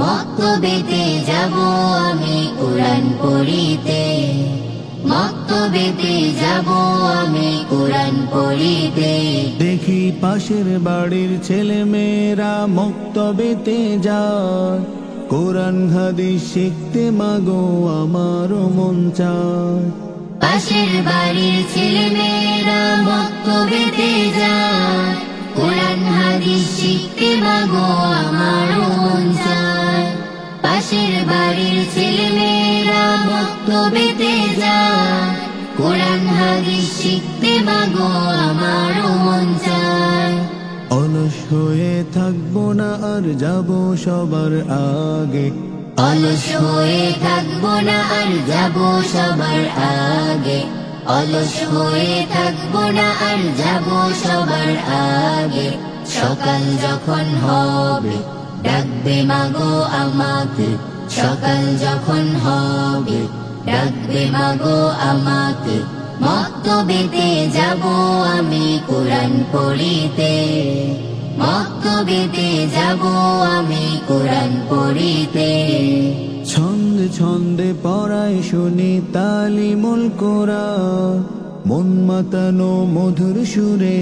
মক্তবেতে যাব আমি কোরআন পড়িতে, মক্তবেতে যাব আমি কোরআন পড়িতে। দেখি পাশের বাড়ির ছেলে মেয়েরা মক্তবেতে যায়, কোরআন হাদিস শিখতে মাগো আমারও মন চায়। পাশের বাড়ির ছেলে মেয়েরা মক্তবেতে যায়, কোরআন হাদিস শিখতে মাগো আমারও মন চায়। পাশের বাড়ির ছেলে মেয়েরা মক্তবেতে যায়, কোরআন হাদিস শিখতে মাগো আমারও মন চায়। অলস হয়ে থাকবো না আর যাব সবার আগে, অলস হয়ে থাকবো না আর যাব সবার আগে, অলস হয়ে থাকবো না আর যাব সবার আগে। সকাল যখন হবে ডাকবে মাগো আমাকে, সকাল যখন হবে ডাকবে মাগো আমাকে। মক্তবেতে যাব আমি কোরআন পড়িতে, মক্তবেতে যাব আমি কোরআন পড়িতে। ছন্দে ছন্দে পড়ায় শুনি তালিমুল কোরআন, মন মাতানো মধুর সুরে